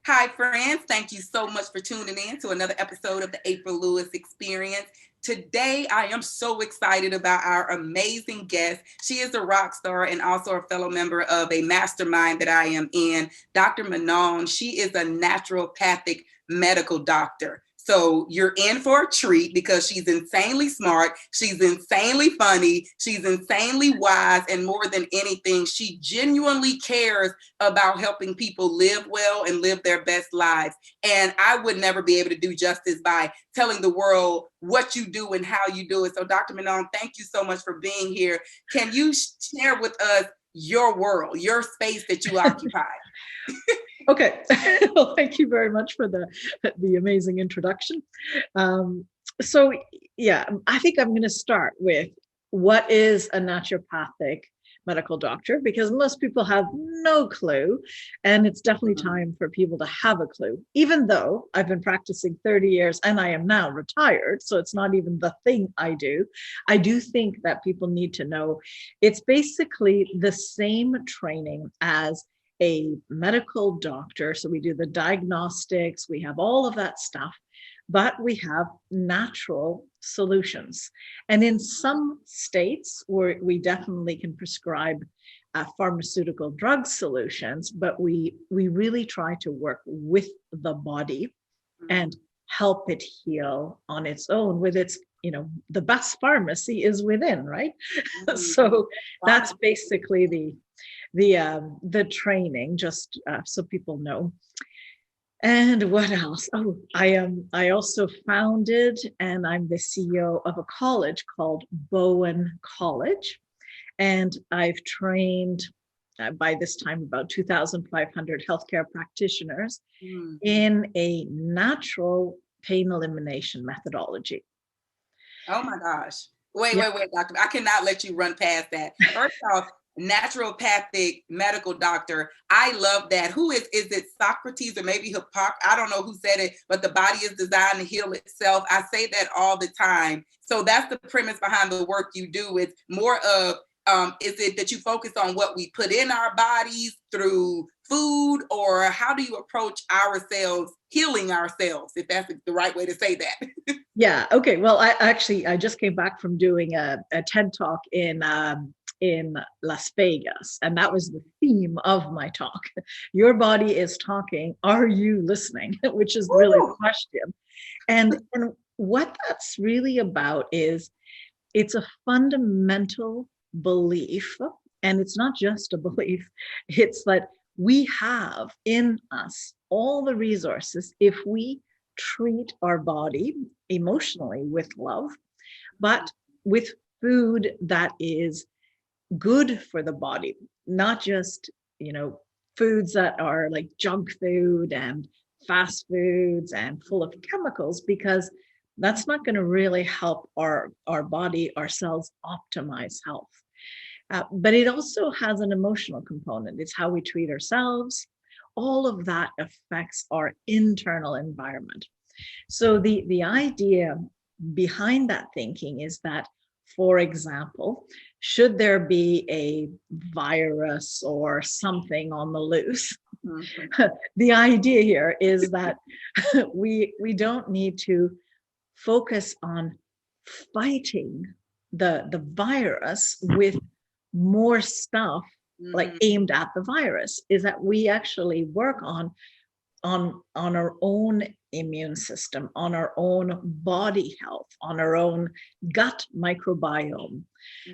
Hi, friends. Thank you so much for tuning in to another episode of the April Lewis Experience. Today, I am so excited about our amazing guest. She is a rock star and also a fellow member of a mastermind that I am in, Dr. Manon. She is a naturopathic medical doctor. So you're in for a treat because she's insanely smart, she's insanely funny, she's insanely wise, and more than anything, she genuinely cares about helping people live well and live their best lives. And I would never be able to do justice by telling the world what you do and how you do it. So Dr. Manon, thank you so much for being here. Can you share with us your world, your space that you occupy? Okay, well, thank you very much for the amazing introduction. So yeah, I think I'm going to start with what is a naturopathic medical doctor, because most people have no clue, and it's definitely time for people to have a clue, even though I've been practicing 30 years and I am now retired, so it's not even the thing I do. I do think that people need to know it's basically the same training as a medical doctor. So we do the diagnostics, we have all of that stuff, but we have natural solutions. And in some states where we definitely can prescribe pharmaceutical drug solutions, but we really try to work with the body and help it heal on its own with its, the best pharmacy is within, right? So that's basically the training, just so people know. And what else? Oh, I also founded and I'm the CEO of a college called Bowen College. And I've trained by this time about 2,500 healthcare practitioners in a natural pain elimination methodology. Oh my gosh. Wait, doctor. I cannot let you run past that. First off, naturopathic medical doctor. I love that. Who is it Socrates or maybe Hippocrates? I don't know who said it, but the body is designed to heal itself. I say that all the time. So that's the premise behind the work you do. It's more of, is it that you focus on what we put in our bodies through food, or how do you approach ourselves, healing ourselves, if that's the right way to say that? Yeah. Okay. Well, I just came back from doing a TED talk in Las Vegas, and that was the theme of my talk. Your body is talking. Are you listening? Which is really the question. And what that's really about is it's a fundamental belief, and it's not just a belief. It's that we have in us all the resources if we treat our body emotionally with love, but with food that is good for the body, not just, foods that are like junk food and fast foods and full of chemicals, because that's not going to really help our body, our cells optimize health. But it also has an emotional component. It's how we treat ourselves. All of that affects our internal environment. So the idea behind that thinking is that, for example, should there be a virus or something on the loose, the idea here is that we don't need to focus on fighting the virus with more stuff like aimed at the virus, is that we actually work on our own immune system, on our own body health, on our own gut microbiome,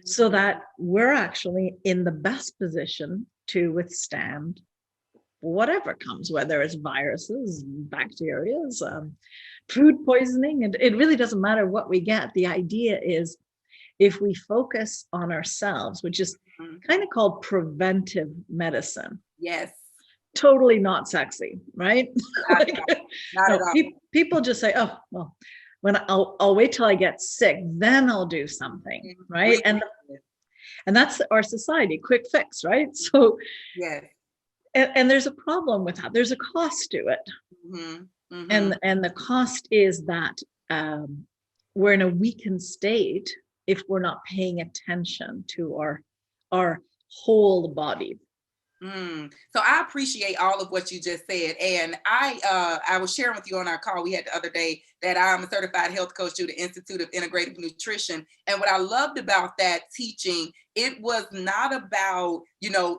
so that we're actually in the best position to withstand whatever comes, whether it's viruses, bacteria, food poisoning. And it really doesn't matter what we get. The idea is, if we focus on ourselves, which is kind of called preventive medicine. Yes. Totally not sexy, right? Not at all. People just say, oh, well, when I'll wait till I get sick, then I'll do something, right? And that's our society, quick fix, right? So yes. And there's a problem with that. There's a cost to it. And the cost is that we're in a weakened state if we're not paying attention to our whole body. So I appreciate all of what you just said. And I was sharing with you on our call we had the other day that I'm a certified health coach through the Institute of Integrative Nutrition. And what I loved about that teaching, it was not about,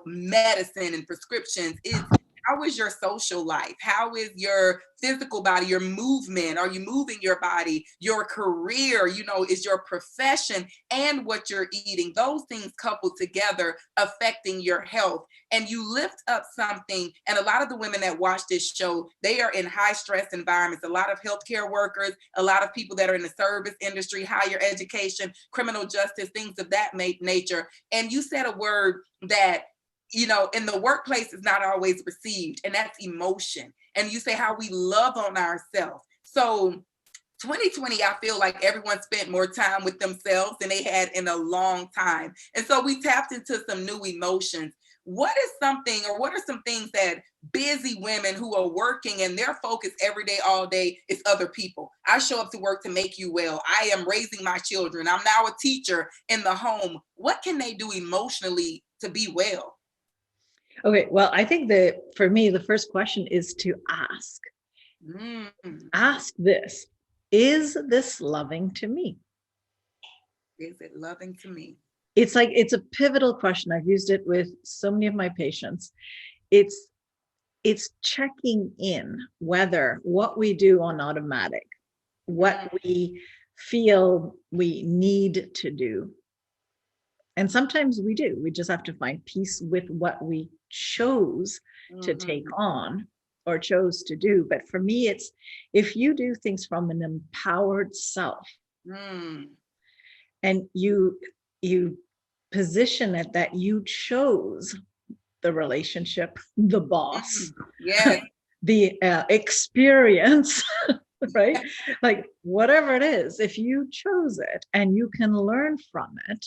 medicine and prescriptions. It's how is your social life? How is your physical body, your movement? Are you moving your body? Your career, is your profession and what you're eating. Those things coupled together affecting your health. And you lift up something, and a lot of the women that watch this show, they are in high stress environments. A lot of healthcare workers, a lot of people that are in the service industry, higher education, criminal justice, things of that nature. And you said a word that in the workplace is not always received, and that's emotion. And you say how we love on ourselves. So 2020, I feel like everyone spent more time with themselves than they had in a long time. And so we tapped into some new emotions. What is something, or what are some things that busy women who are working and their focus every day, all day is other people? I show up to work to make you well. I am raising my children. I'm now a teacher in the home. What can they do emotionally to be well? Okay, well, I think that for me, the first question is to ask. Ask this: is this loving to me? Is it loving to me? It's a pivotal question. I've used it with so many of my patients. It's checking in whether what we do on automatic, what we feel we need to do. And sometimes we do. We just have to find peace with what we chose to take on or chose to do. But for me, it's if you do things from an empowered self and you position it that you chose the relationship, the boss, the experience, right? Like whatever it is, if you chose it and you can learn from it,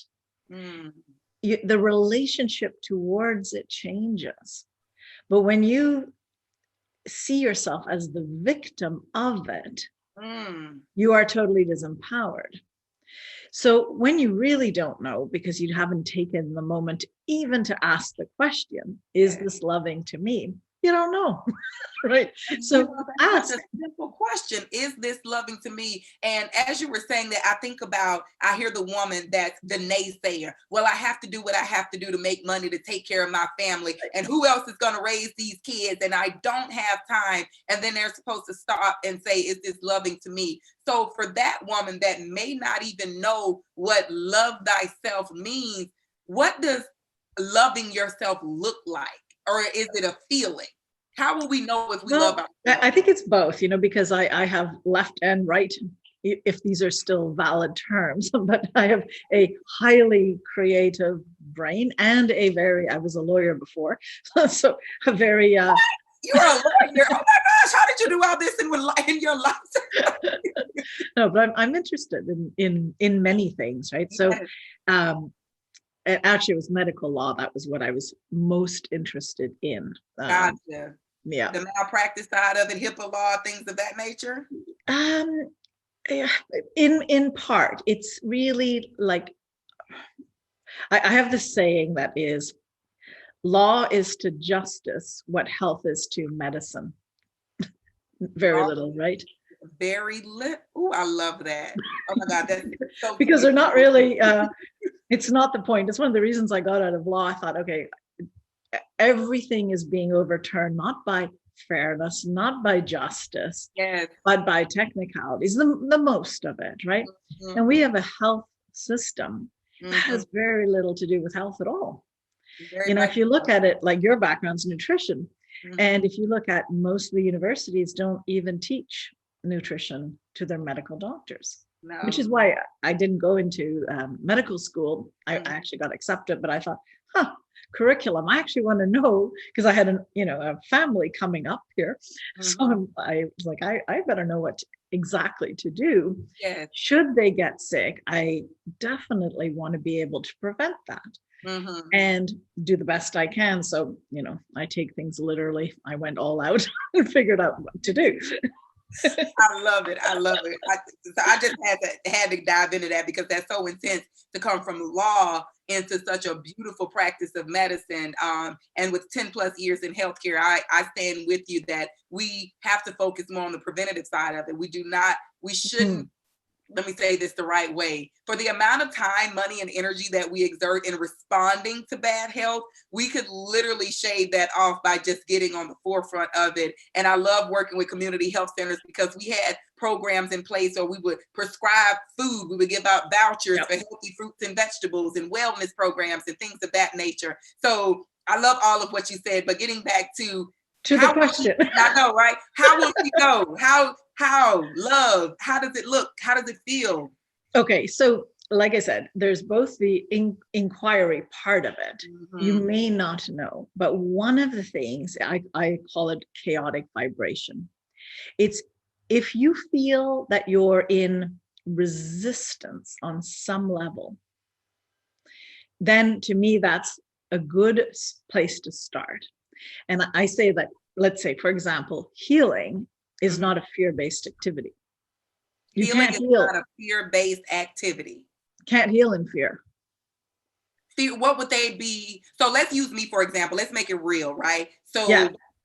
the relationship towards it changes. But when you see yourself as the victim of it, you are totally disempowered. So when you really don't know, because you haven't taken the moment even to ask the question, is this loving to me? You don't know, right? So ask a simple question: is this loving to me? And as you were saying that, I hear the woman that's the naysayer. Well, I have to do what I have to do to make money to take care of my family, and who else is going to raise these kids? And I don't have time. And then they're supposed to stop and say, is this loving to me? So for that woman that may not even know what love thyself means, what does loving yourself look like? Or is it a feeling? How will we know if we love ourselves? I think it's both, because I have left and right, if these are still valid terms, but I have a highly creative brain and I was a lawyer before, so a very... You're a lawyer? Oh my gosh, how did you do all this in your life? No, but I'm interested in many things, right? So actually, it was medical law. That was what I was most interested in. Gotcha. Yeah. The malpractice side of it, HIPAA law, things of that nature? In part, it's really like, I have this saying that is, law is to justice what health is to medicine. Very little, right? Very little. Oh, I love that. Oh my God, that's so because they're not really, it's not the point. It's one of the reasons I got out of law. I thought, okay, everything is being overturned, not by fairness, not by justice, but by technicalities, the most of it, right? And we have a health system that has very little to do with health at all. If you look at it, like your background's nutrition, and if you look at most of the universities don't even teach nutrition to their medical doctors. No. Which is why I didn't go into medical school. I actually got accepted, but I thought, curriculum, I actually want to know, because I had a family coming up here. So I was like, I better know what exactly to do. Yes. Should they get sick, I definitely want to be able to prevent that. And do the best I can. So, I take things literally. I went all out and figured out what to do. I love it. I love it. So I just had to dive into that because that's so intense to come from law into such a beautiful practice of medicine. And with 10 plus years in healthcare, I stand with you that we have to focus more on the preventative side of it. We shouldn't, let me say this the right way. For the amount of time, money, and energy that we exert in responding to bad health, we could literally shave that off by just getting on the forefront of it. And I love working with community health centers because we had programs in place where we would prescribe food, we would give out vouchers for healthy fruits and vegetables and wellness programs and things of that nature. So I love all of what you said, but getting back to the question. I know, right? How will she go? How love? How does it look? How does it feel? Okay, so like I said, there's both the inquiry part of it. You may not know, but one of the things I call it chaotic vibration. It's if you feel that you're in resistance on some level, then to me, that's a good place to start. And I say that, let's say, for example, healing is not a fear-based activity. You Healing can't is heal. not a fear-based activity. Can't heal in fear. Fear, what would they be? So let's use me, for example. Let's make it real, right? So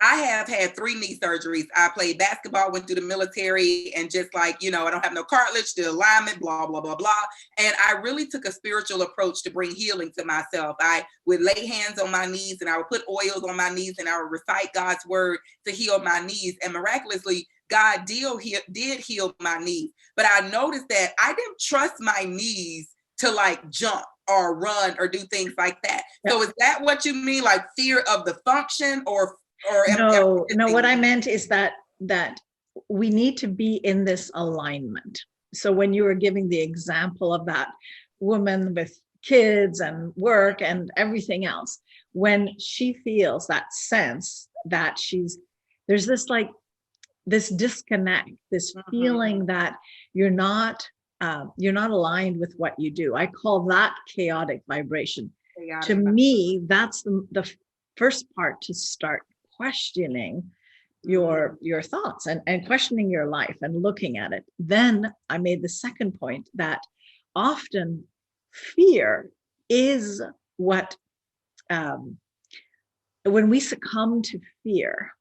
I have had 3 knee surgeries. I played basketball, went through the military, and just like, I don't have no cartilage, the alignment, blah, blah, blah, blah. And I really took a spiritual approach to bring healing to myself. I would lay hands on my knees and I would put oils on my knees and I would recite God's word to heal my knees. And miraculously, God did heal my knees. But I noticed that I didn't trust my knees to like jump or run or do things like that. So is that what you mean? Like fear of the function or no, what I meant is that we need to be in this alignment. So when you were giving the example of that woman with kids and work and everything else, when she feels that sense that there's this like this disconnect, this feeling that you're not aligned with what you do. I call that chaotic vibration. To me, that's the first part to start questioning your thoughts and questioning your life and looking at it. Then I made the second point that often fear is what, when we succumb to fear,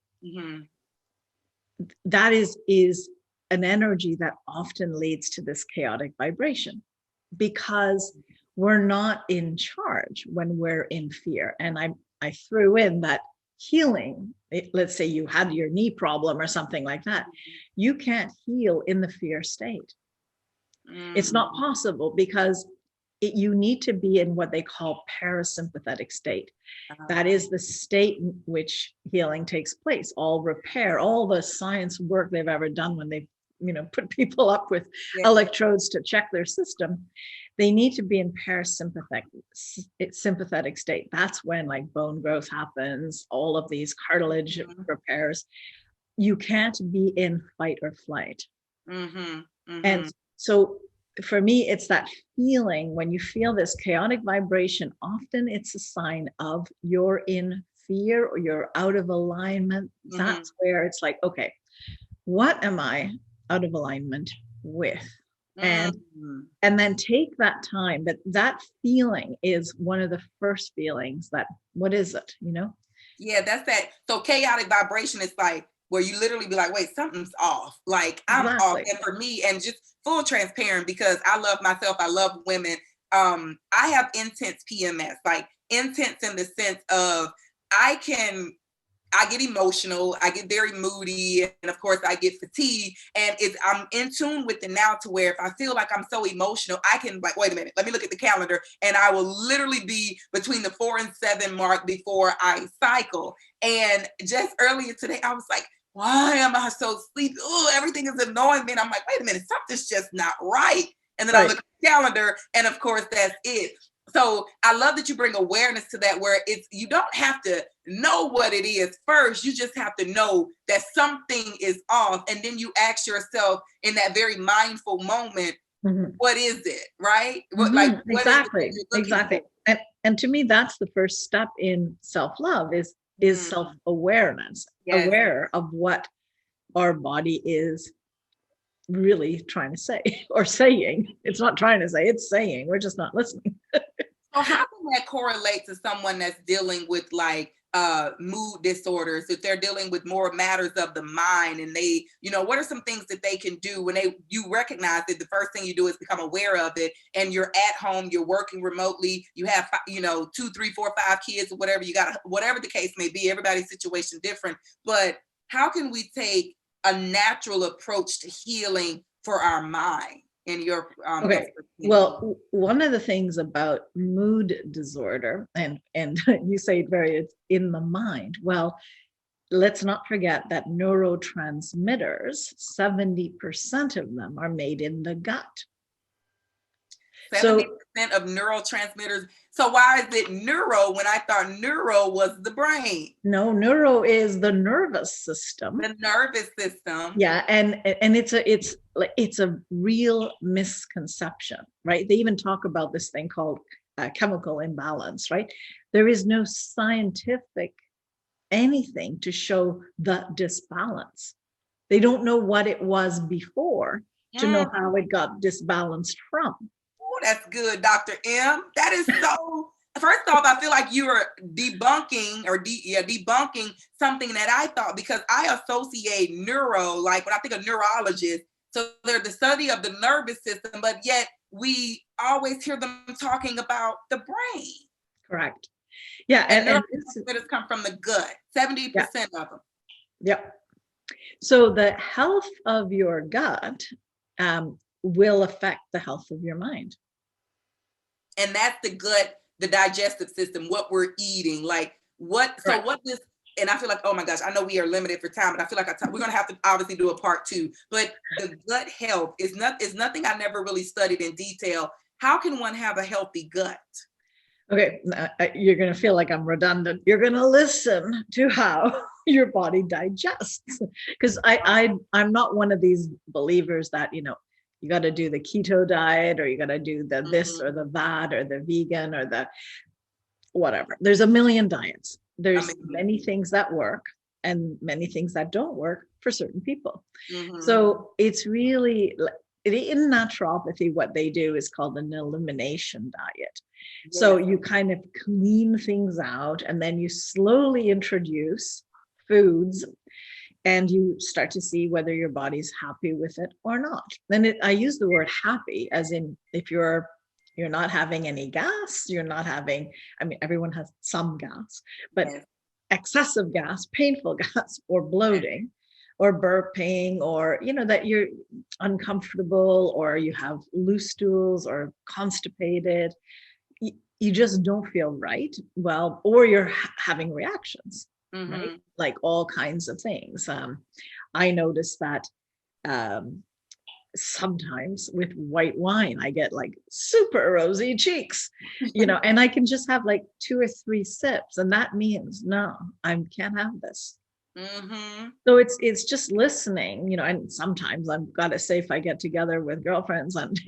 that is an energy that often leads to this chaotic vibration because we're not in charge when we're in fear. And I threw in that healing, let's say you had your knee problem or something like that, you can't heal in the fear state. It's not possible because you need to be in what they call parasympathetic state. That is the state in which healing takes place. All repair, all the science work they've ever done when they've put people up with electrodes to check their system, they need to be in sympathetic state. That's when like bone growth happens, all of these cartilage repairs. You can't be in fight or flight. And so for me, it's that feeling when you feel this chaotic vibration, often it's a sign of you're in fear or you're out of alignment. That's where it's like, okay, what am I out of alignment with? And then take that time. But that feeling is one of the first feelings that, what is it, Yeah, that's that. So chaotic vibration is like where you literally be like, wait, something's off. Like I'm off. And for me, and just full transparent, because I love myself, I love women. I have intense PMS, like intense in the sense of I get emotional, I get very moody, and of course I get fatigued. And I'm in tune with it now to where if I feel like I'm so emotional, I can like, wait a minute, let me look at the calendar, and I will literally be between the 4 and 7 mark before I cycle. And just earlier today, I was like, why am I so sleepy? Oh, everything is annoying me. And I'm like, wait a minute, something's just not right. And then I look at the calendar, and of course that's it. So I love that you bring awareness to that, where you don't have to know what it is first. You just have to know that something is off. And then you ask yourself in that very mindful moment, what is it, right? Exactly. And to me, that's the first step in self-love is self-awareness, aware of what our body is really trying to say or saying. It's not trying to say, it's saying. We're just not listening. So how can that correlate to someone that's dealing with like mood disorders, if they're dealing with more matters of the mind, and they, what are some things that they can do when you recognize that the first thing you do is become aware of it, and you're at home, you're working remotely, you have 2, 3, 4, 5 kids, or whatever you got, whatever the case may be, everybody's situation different, but how can we take a natural approach to healing for our mind? In your okay, well, one of the things about mood disorder, and you say it's in the mind. Well, let's not forget that neurotransmitters, 70% of them are made in the gut. 70% of neurotransmitters. So why is it neuro when I thought neuro was the brain? No, neuro is the nervous system. The nervous system. Yeah, and it's a real misconception, right? They even talk about this thing called chemical imbalance, right? There is no scientific anything to show the disbalance. They don't know what it was before to know how it got disbalanced from. Oh, that's good, Dr. M. That is so. First off, I feel like you are debunking debunking something that I thought, because I associate neuro, like when I think of neurologist, so they're the study of the nervous system, but yet we always hear them talking about the brain. Correct. Yeah, and neurotransmitters come from the gut, 70% of them. Yep. So the health of your gut will affect the health of your mind. And that's the gut, the digestive system, what we're eating, like what, so what this, and I feel like, oh my gosh, I know we are limited for time, but I feel like we're going to have to obviously do a part 2, but the gut health is nothing I never really studied in detail. How can one have a healthy gut? Okay, you're going to feel like I'm redundant. You're going to listen to how your body digests, because I'm not one of these believers that, you got to do the keto diet, or you got to do the this or the that, or the vegan or the whatever. There's a million diets. There's many things that work and many things that don't work for certain people. So it's really, in naturopathy, what they do is called an elimination diet. So you kind of clean things out, and then you slowly introduce foods, and you start to see whether your body's happy with it or not. Then I use the word happy as in, if you're not having any gas, you're not having, everyone has some gas, but excessive gas, painful gas, or bloating, or burping, or, that you're uncomfortable, or you have loose stools, or constipated, you just don't feel right. Well, or you're having reactions, right? Like all kinds of things. I noticed that sometimes with white wine, I get like super rosy cheeks, and I can just have like 2 or 3 sips, and that means, no, I can't have this. So it's just listening, and sometimes I've got to say, if I get together with girlfriends and,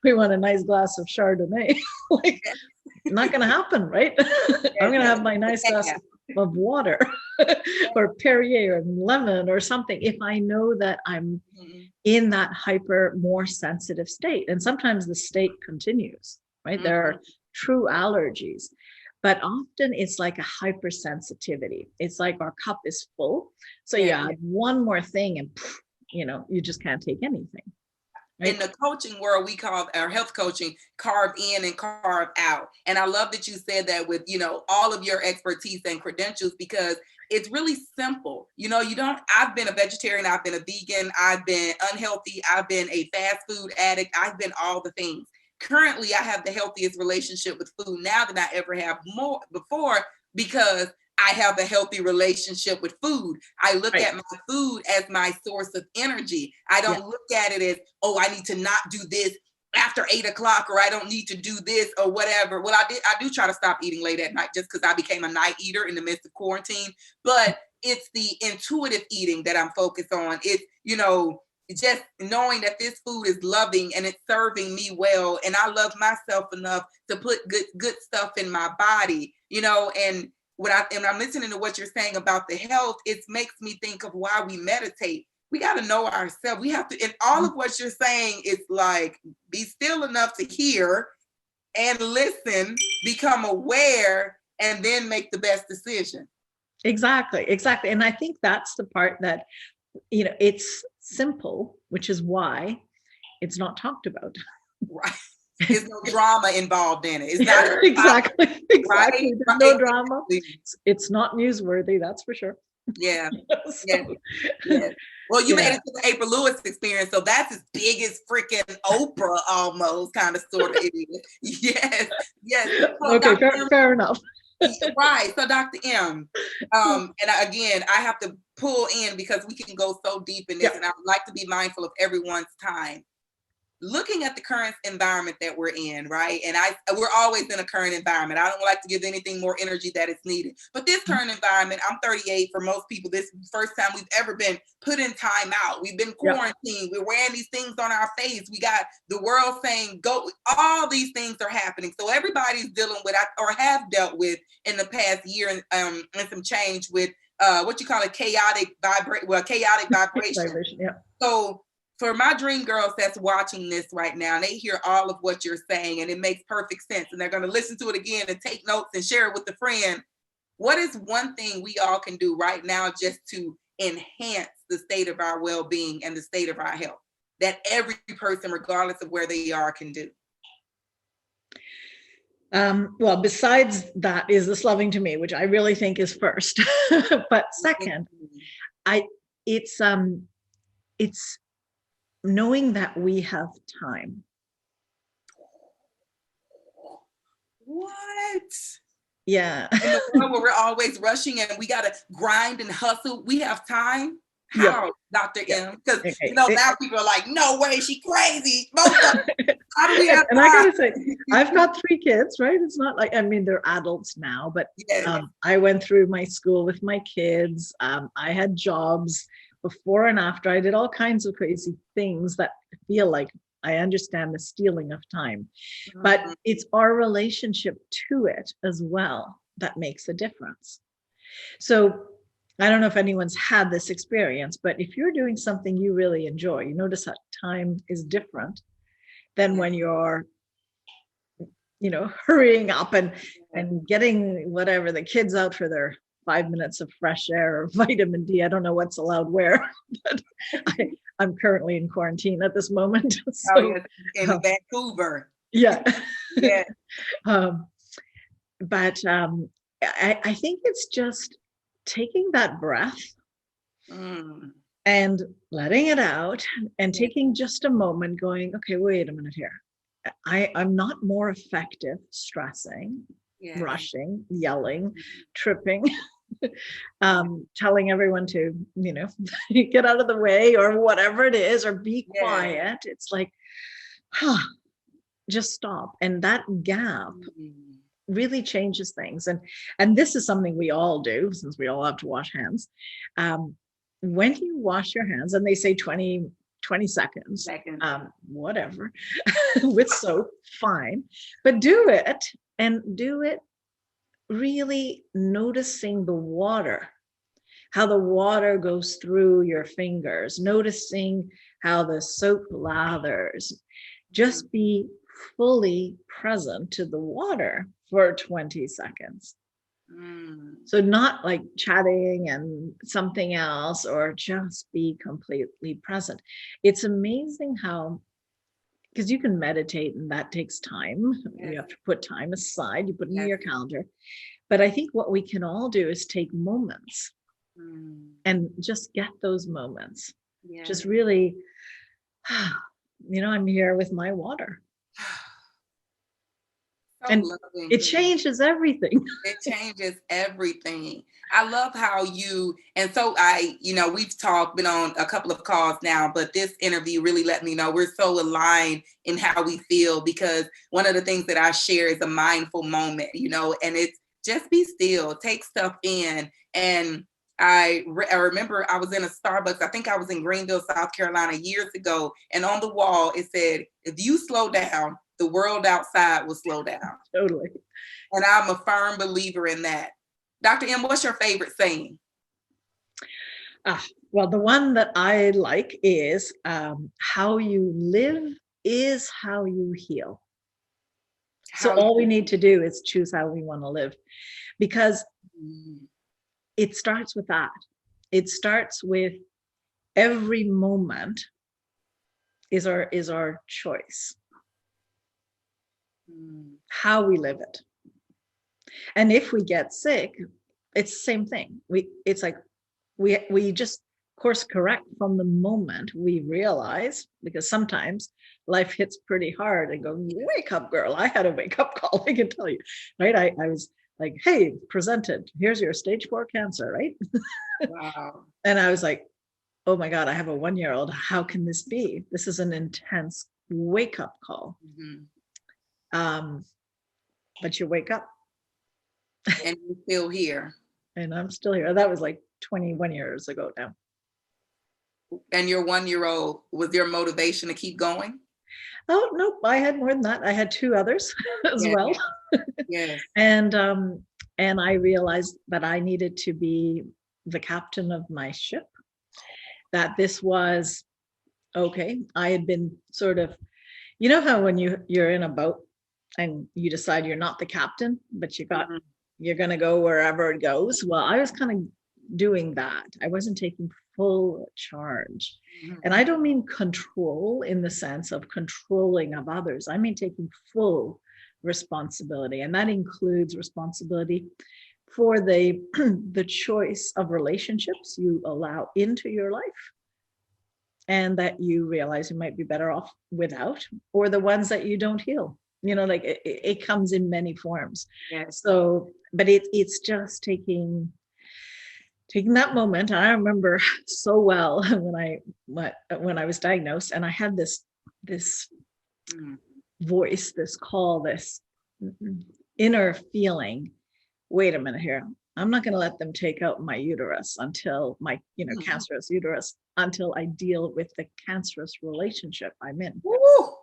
we want a nice glass of Chardonnay, like, not going to happen, right? I'm going to have my nice glass of water or Perrier or lemon or something, if I know that I'm in that more sensitive state. And sometimes the state continues, right? There are true allergies, but often it's like a hypersensitivity. It's like our cup is full. So you add one more thing and, you just can't take anything. Right? In the coaching world, we call our health coaching carve in and carve out. And I love that you said that with, all of your expertise and credentials, because it's really simple. I've been a vegetarian, I've been a vegan, I've been unhealthy, I've been a fast food addict, I've been all the things. Currently, I have the healthiest relationship with food now than I ever have before, because I have a healthy relationship with food. I look at my food as my source of energy. I don't look at it as, oh, I need to not do this after 8 o'clock, or I don't need to do this or whatever. Well, I do try to stop eating late at night, just because I became a night eater in the midst of quarantine. But it's the intuitive eating that I'm focused on. It's, just knowing that this food is loving and it's serving me well. And I love myself enough to put good stuff in my body, and when I'm listening to what you're saying about the health, it makes me think of why we meditate. we got to know ourselves. We have to, and all of what you're saying is like, be still enough to hear and listen, become aware, and then make the best decision. Exactly. And I think that's the part that, it's simple, which is why it's not talked about. Right. There's no drama involved in it. It's not exactly. Right? There's no drama. It's not newsworthy, that's for sure. Yeah. Yeah. Well, you made it to the April Lewis experience, so that's as big as freaking Oprah, almost, kind of, sort of. It is. Yes. So okay, fair enough. Right. So Dr. M, and again, I have to pull in because we can go so deep in this, and I would like to be mindful of everyone's time. Looking at the current environment that we're in, right? And we're always in a current environment. I don't like to give anything more energy that is needed. But this current environment, I'm 38. For most people, this is the first time we've ever been put in time out. We've been quarantined. We're wearing these things on our face. We got the world saying, go. All these things are happening. So everybody's dealing with, or have dealt with in the past year, and some change with what you call a chaotic vibration. So for my dream girls that's watching this right now, they hear all of what you're saying, and it makes perfect sense, and they're going to listen to it again and take notes and share it with a friend. What is one thing we all can do right now just to enhance the state of our well-being and the state of our health that every person, regardless of where they are, can do? Well, besides that is this loving to me, which I really think is first. But second, it's knowing that we have time. What? Yeah. In the world where we're always rushing and we got to grind and hustle, we have time? How, Dr. M? Because, now people are like, no way, she crazy. How do we have time? And I got to say, I've got 3 kids, right? It's not like, they're adults now, but I went through my school with my kids. I had jobs before and after. I did all kinds of crazy things that feel like, I understand, the stealing of time, but it's our relationship to it as well that makes a difference. So I don't know if anyone's had this experience, but if you're doing something you really enjoy, you notice that time is different than when you're, hurrying up and getting whatever, the kids out for their 5 minutes of fresh air or vitamin D. I don't know what's allowed where, but I'm currently in quarantine at this moment. So, in Vancouver. Yeah. Yeah. But I think it's just taking that breath and letting it out and taking just a moment going, okay, wait a minute here. I'm not more effective stressing, rushing, yelling, tripping, telling everyone to, get out of the way or whatever it is, or be quiet. It's like, just stop. And that gap really changes things. And this is something we all do, since we all have to wash hands. When you wash your hands, and they say 20 seconds, whatever, with soap, fine, but do it, and do it really noticing the water, how the water goes through your fingers, noticing how the soap lathers. Just be fully present to the water for 20 seconds. So not like chatting and something else, or just be completely present. It's amazing how, because you can meditate and that takes time. You have to put time aside, you put it in your calendar. But I think what we can all do is take moments and just get those moments. Just really, I'm here with my water. So and loving. It changes everything. It changes everything. I love how you, and so we've been on a couple of calls now, but this interview really let me know we're so aligned in how we feel, because one of the things that I share is a mindful moment, and it's just be still, take stuff in. And I remember I was in a Starbucks, I think I was in Greenville, South Carolina years ago, and on the wall it said, if you slow down, the world outside will slow down. Totally. And I'm a firm believer in that. Dr. M, what's your favorite saying? Well, the one that I like is how you live is how you heal. So all we need to do is choose how we want to live, because it starts with that. It starts with every moment is our choice, how we live it. And if we get sick, it's the same thing. It's like we just course correct from the moment we realize, because sometimes life hits pretty hard and go, wake up, girl. I had a wake up call, I can tell you, right? I was like, hey, presented, here's your stage 4 cancer, right? Wow. And I was like, oh my God, I have a 1-year-old. How can this be? This is an intense wake up call. But you wake up. And you're still here. And I'm still here. That was like 21 years ago now. And your 1-year-old, was your motivation to keep going? Oh, no, I had more than that. I had 2 others as well. Yes. And I realized that I needed to be the captain of my ship, that this was, okay, I had been sort of, you know how when you're in a boat and you decide you're not the captain, but you're going to go wherever it goes. Well, I was kind of doing that. I wasn't taking full charge. And I don't mean control in the sense of controlling of others. I mean taking full responsibility. And that includes responsibility for the choice of relationships you allow into your life, and that you realize you might be better off without, or the ones that you don't heal. You know, like it comes in many forms. Yes. So, but it's just taking that moment. I remember so well when I was diagnosed, and I had this voice, this call, this inner feeling. Wait a minute here. I'm not going to let them take out my uterus until my, cancerous uterus, until I deal with the cancerous relationship I'm in. Woo!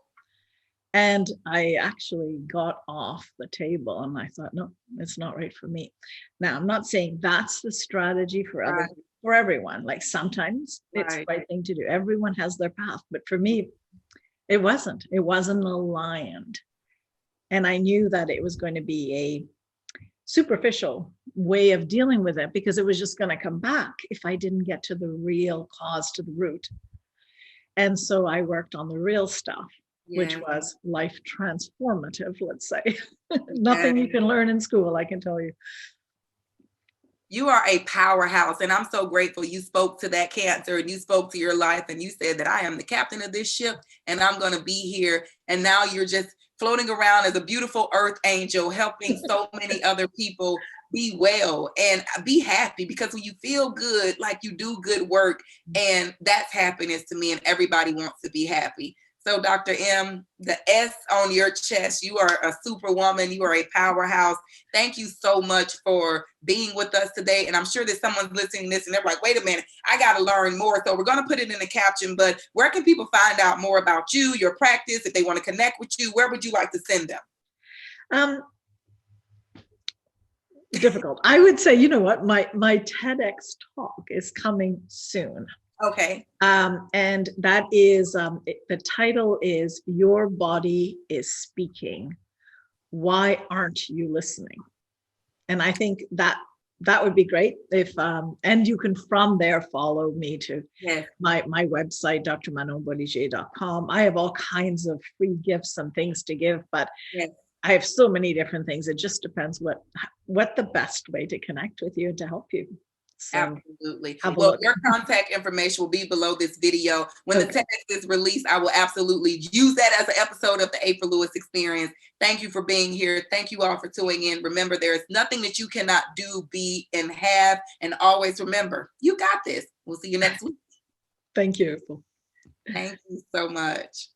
And I actually got off the table, and I thought, no, it's not right for me. Now, I'm not saying that's the strategy for for everyone. Like sometimes it's the right thing to do. Everyone has their path. But for me, it wasn't aligned. And I knew that it was going to be a superficial way of dealing with it, because it was just going to come back if I didn't get to the real cause, to the root. And so I worked on the real stuff, which was life transformative, let's say. Nothing you can learn in school, I can tell you. You are a powerhouse, and I'm so grateful you spoke to that cancer, and you spoke to your life, and you said that I am the captain of this ship, and I'm going to be here. And now you're just floating around as a beautiful earth angel, helping so many other people be well and be happy, because when you feel good, like you do good work, and that's happiness to me, and everybody wants to be happy. So Dr. M, the S on your chest, you are a superwoman. You are a powerhouse. Thank you so much for being with us today. And I'm sure that someone's listening to this and they're like, wait a minute, I got to learn more. So we're going to put it in the caption, but where can people find out more about you, your practice? If they want to connect with you, where would you like to send them? Difficult. I would say, you know what, my TEDx talk is coming soon. Okay. And that is, the title is Your Body is Speaking. Why aren't you listening? And I think that would be great if, and you can from there follow me to my website, drmanonbolliger.com. I have all kinds of free gifts and things to give, but I have so many different things. It just depends what the best way to connect with you and to help you. So absolutely. Well, your contact information will be below this video. When the TEDx is released, I will absolutely use that as an episode of the April Lewis Experience. Thank you for being here. Thank you all for tuning in. Remember, there is nothing that you cannot do, be, and have. And always remember, you got this. We'll see you next week. Thank you. Thank you so much.